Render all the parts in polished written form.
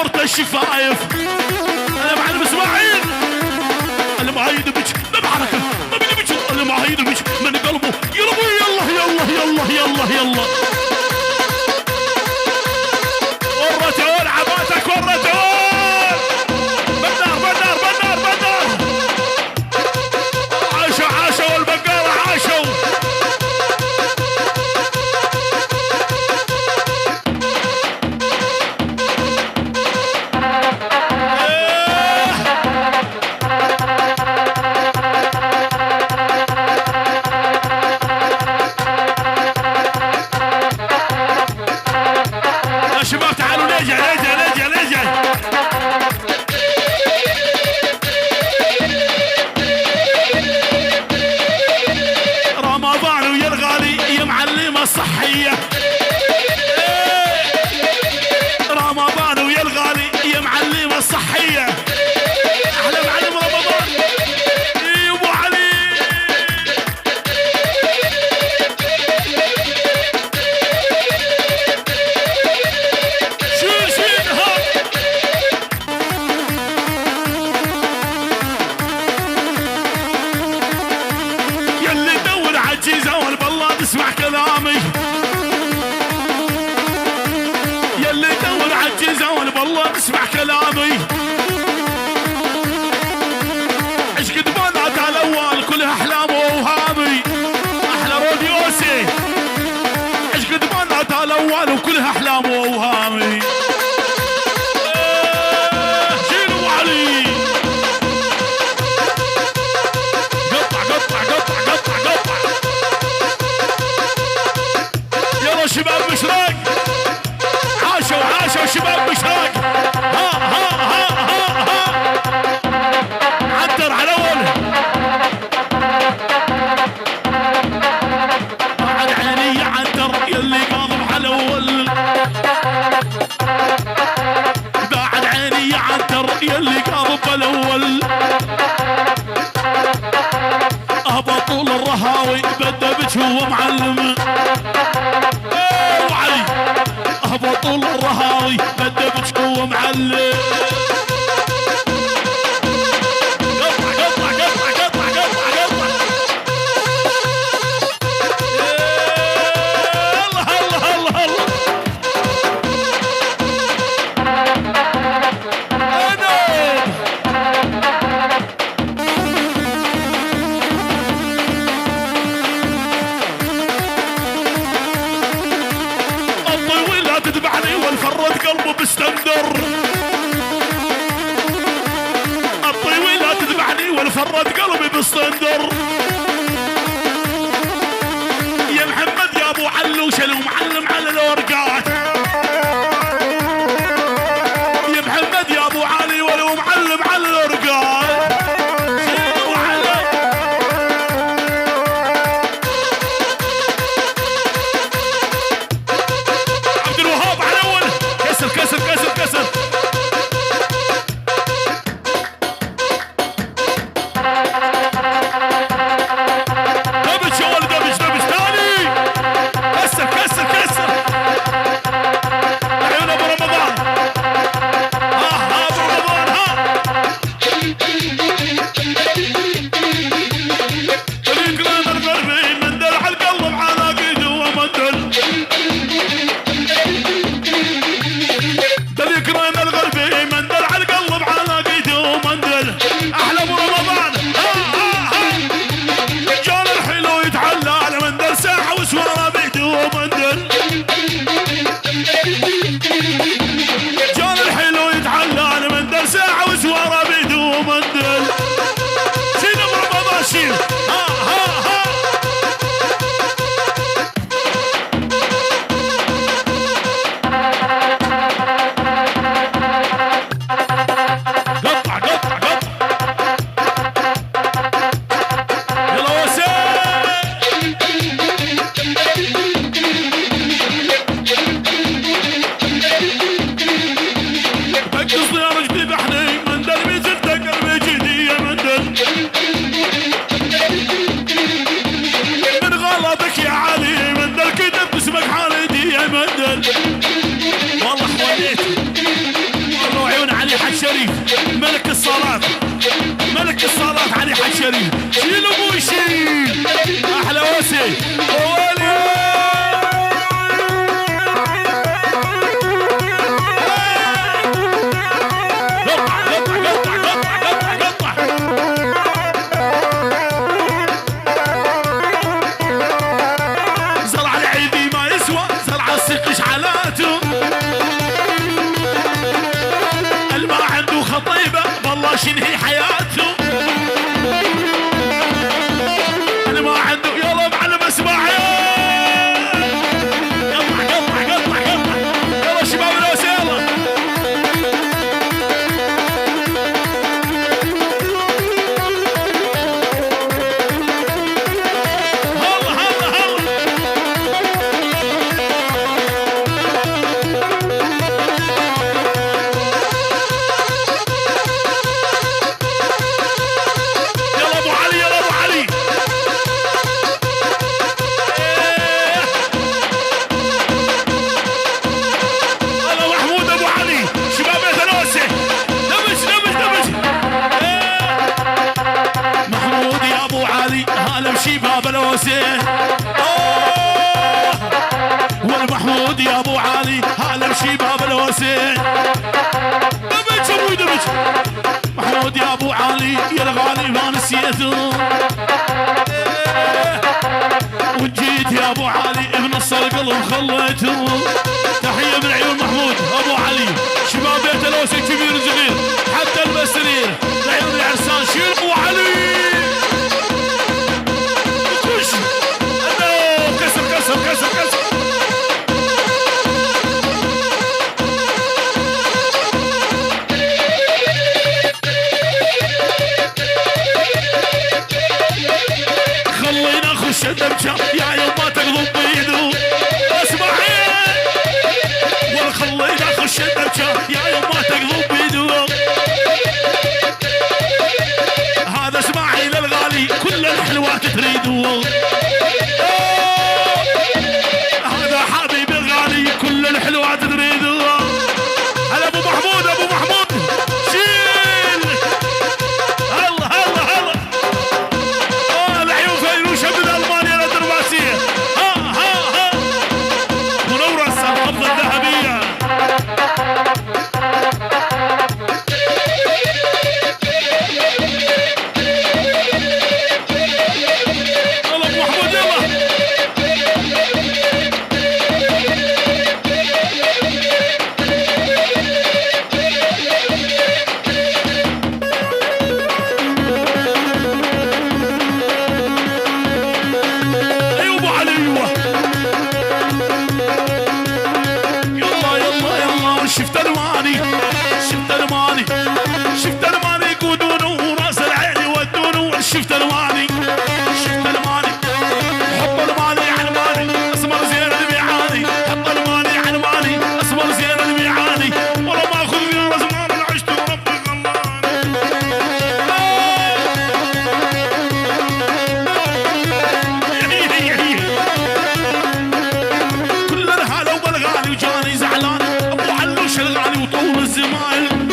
نورت الشفايف. انا معلم اسماعيل المعايد بيج بحركه ما بدي بيج المعايد بيج من قلبه يلا يلا يلا يلا يلا يلا ورتون عباتك ورتون بنار بنار بنار بنار عاشوا عاشوا والبقالة عاشوا الصحية رمضان ويا الغالي يا معلمة الصحية أحلى معلم رمضان يا أبو علي شين ها يلي تدور عالجيزة والبالله تسمع كلامي يلي تدور عالجيزة والبالله تسمع كلامي عش قد بنات على الاول كلها احلام واوهامي احلى روديوسي عش قد بنات على الاول وكلها احلام واوهامي شيلوا علي قطع قطع قطع قطع قطع يلا شباب مشرق عاشوا عاشوا شباب مشرق ها ها ها ها ها عنتر على اول بعد عيني يا عنتر يلي قاضب على اول بعد عيني يا عنتر يلي قاضب على اول طول الرهاوي بدا بك هو معلم وعلي طول الرهاوي بدا بك هو معلم قطع قطع قطع قطع قطع قطع الله الله الله الله فرد قلبه بستندر الطويلة تذبحني والفرد قلبي بستندر يا محمد يا ابو علوش لو معلم على الورقات يا محمد يا ابو علي ولو معلم على الورقات كسر كسر كسر دبش يا ولد دبش دبش ثاني كسر كسر كسر عيون ابو رمضان ها ابو رمضان ها الكلام القلبي مندل على القلب على قيده ومندل الكريم الغربي مندل على القلب على قيده ومندل احلى ابو رمضان جال الحلو يتعلى على مندل ساعه وسواره بيده ومندل جال الحلو يتعلى على مندل ساعه وسواره بيده ومندل شيل ابو رمضان شيل ها شريف شيل ابوي شيل احلى وسي شنهي حياته انا ما عنده يلا معلم اسماعيل قطع يلا شباب الوسي يلا شباب الوسي والمحمود يا ابو علي هلا شباب الوسي دمج ابوي دمج محمود يا ابو علي يا الغالي ما نسيته وجيت يا ابو علي بنص القلب خليته تحيه من عيون محمود ابو علي شباب بيت الوسي كبير وصغير حتى المسرير لعيون العرسان شيل ابو علي كسر خلينا نخش الدمجة يا يوم ما تقضب بيدو اسمعي ولا خلينا نخش الدمجة يا يوم ما تقضب بيدو هذا اسماعيل الغالي كل الحلوات تريدو كل الحلوات تريد هلا ابو محمود شيل هلا العيون فيروش من المانيا الدرباسيه ها منورة القبضه الذهبيه يلا ابو محمود يلا شفت الماني يقودونه راس العين يودونه شفت الماني حط الماني على الماني اسمر زين الميعاني حط الماني على الماني اسمر زين الميعاني والله ما اخذ من رزمان عشت وربي غلاني كل الهلا وبالغالي وجاني زعلان ابو علوش الغالي وطول الزمايل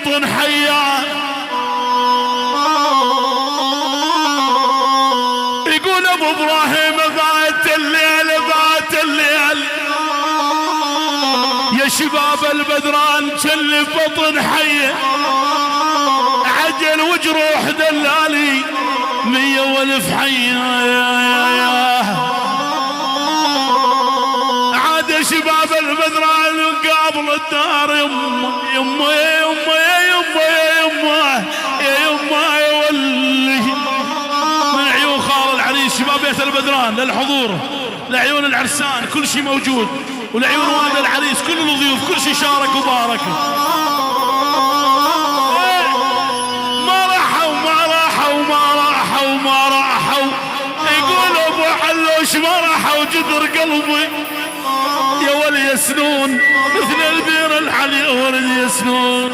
بطن حيان يقول ابو ابراهيم بات الليل يا شباب البدران جل بطن حيه عجل وجروح دلالي 100,000 حيه عاد يا شباب البدران قابل الدار يمه بيت البدران للحضور، لعيون العرسان كل شيء موجود، ولعيون والد العريس كل الضيوف كل شيء شارك وبارك. ما راحوا يقول ابو حلوش ما راحوا جدر قلبي يا ولي يسنون مثل البير الحلي ولد يسنون.